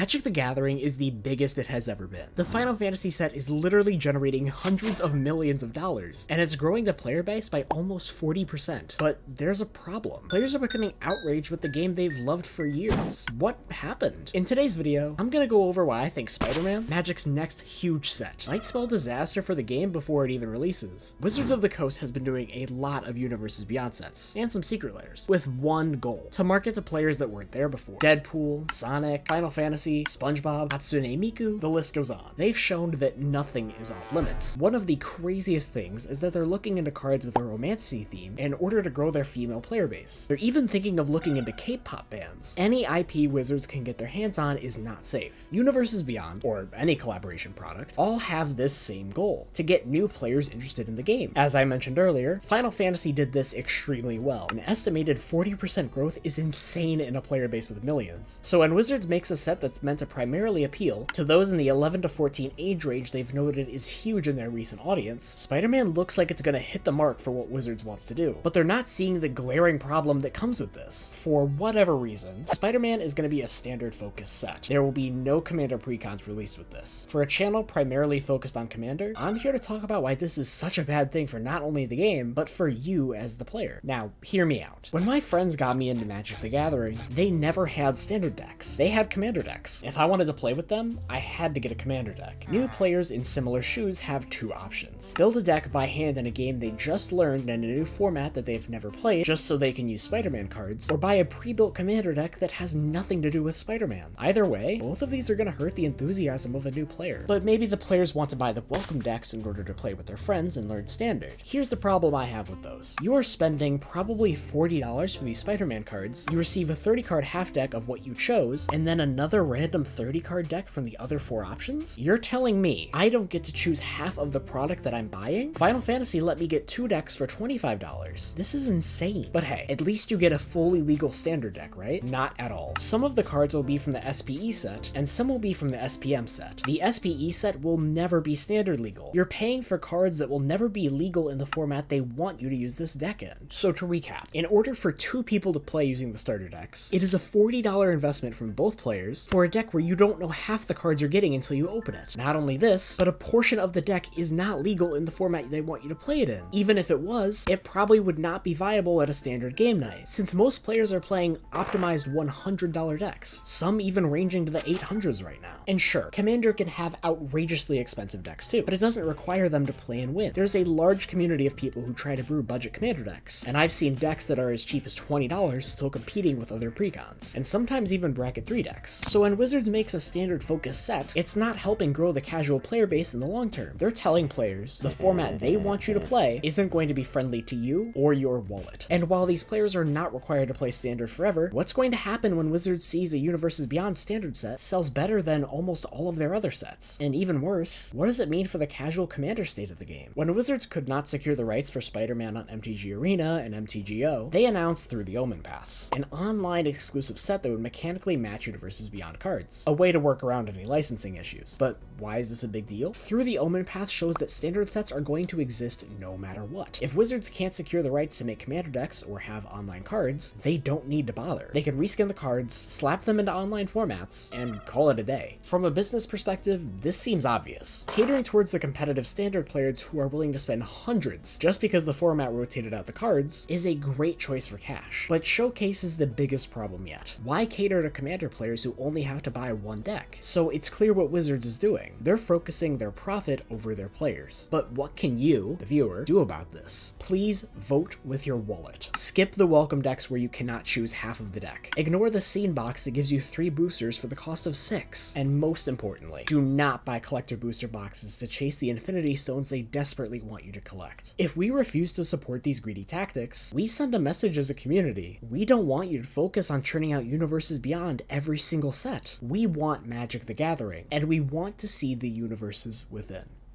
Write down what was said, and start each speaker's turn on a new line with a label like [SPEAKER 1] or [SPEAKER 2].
[SPEAKER 1] Magic the Gathering is the biggest it has ever been. The Final Fantasy set is literally generating hundreds of millions of dollars, and it's growing the player base by almost 40%. But there's a problem. Players are becoming outraged with the game they've loved for years. What happened? In today's video, I'm gonna go over why I think Spider-Man, Magic's next huge set, might spell disaster for the game before it even releases. Wizards of the Coast has been doing a lot of Universes Beyond sets, and some secret layers, with one goal: to market to players that weren't there before. Deadpool, Sonic, Final Fantasy, SpongeBob, Hatsune Miku, the list goes on. They've shown that nothing is off limits. One of the craziest things is that they're looking into cards with a romantasy theme in order to grow their female player base. They're even thinking of looking into K-pop bands. Any IP Wizards can get their hands on is not safe. Universes Beyond, or any collaboration product, all have this same goal: to get new players interested in the game. As I mentioned earlier, Final Fantasy did this extremely well. An estimated 40% growth is insane in a player base with millions. So when Wizards makes a set that's meant to primarily appeal to those in the 11 to 14 age range they've noted is huge in their recent audience, Spider-Man looks like it's gonna hit the mark for what Wizards wants to do. But they're not seeing the glaring problem that comes with this. For whatever reason, Spider-Man is gonna be a standard focus set. There will be no Commander precons released with this. For a channel primarily focused on Commander, I'm here to talk about why this is such a bad thing for not only the game, but for you as the player. Now, hear me out. When my friends got me into Magic the Gathering, they never had standard decks. They had Commander decks. If I wanted to play with them, I had to get a Commander deck. New players in similar shoes have two options: build a deck by hand in a game they just learned in a new format that they've never played, just so they can use Spider-Man cards, or buy a pre-built Commander deck that has nothing to do with Spider-Man. Either way, both of these are gonna hurt the enthusiasm of a new player. But maybe the players want to buy the welcome decks in order to play with their friends and learn standard. Here's the problem I have with those. You are spending probably $40 for these Spider-Man cards, you receive a 30 card half deck of what you chose, and then another random 30 card deck from the other 4 options? You're telling me I don't get to choose half of the product that I'm buying? Final Fantasy let me get 2 decks for $25. This is insane. But hey, at least you get a fully legal standard deck, right? Not at all. Some of the cards will be from the SPE set, and some will be from the SPM set. The SPE set will never be standard legal. You're paying for cards that will never be legal in the format they want you to use this deck in. So to recap, in order for 2 people to play using the starter decks, it is a $40 investment from both players for a deck where you don't know half the cards you're getting until you open it. Not only this, but a portion of the deck is not legal in the format they want you to play it in. Even if it was, it probably would not be viable at a standard game night, since most players are playing optimized $100 decks, some even ranging to the 800s right now. And sure, Commander can have outrageously expensive decks too, but it doesn't require them to play and win. There's a large community of people who try to brew budget Commander decks, and I've seen decks that are as cheap as $20 still competing with other precons, and sometimes even bracket 3 decks. So when Wizards makes a standard focus set, it's not helping grow the casual player base in the long term. They're telling players the format they want you to play isn't going to be friendly to you or your wallet. And while these players are not required to play standard forever, what's going to happen when Wizards sees a Universes Beyond standard set sells better than almost all of their other sets? And even worse, what does it mean for the casual Commander state of the game? When Wizards could not secure the rights for Spider-Man on MTG Arena and MTGO, they announced Through the Omen Paths, an online exclusive set that would mechanically match Universes Beyond cards, a way to work around any licensing issues. But why is this a big deal? Through the Omen Path shows that standard sets are going to exist no matter what. If Wizards can't secure the rights to make Commander decks or have online cards, they don't need to bother. They can reskin the cards, slap them into online formats, and call it a day. From a business perspective, this seems obvious. Catering towards the competitive standard players who are willing to spend hundreds just because the format rotated out the cards is a great choice for cash, but showcases the biggest problem yet. Why cater to Commander players who only have to buy one deck? So it's clear what Wizards is doing. They're focusing their profit over their players. But what can you, the viewer, do about this? Please vote with your wallet. Skip the welcome decks where you cannot choose half of the deck. Ignore the scene box that gives you 3 boosters for the cost of 6. And most importantly, do not buy collector booster boxes to chase the Infinity Stones they desperately want you to collect. If we refuse to support these greedy tactics, we send a message as a community. We don't want you to focus on churning out Universes Beyond every single set. We want Magic the Gathering, and we want to see the universes within.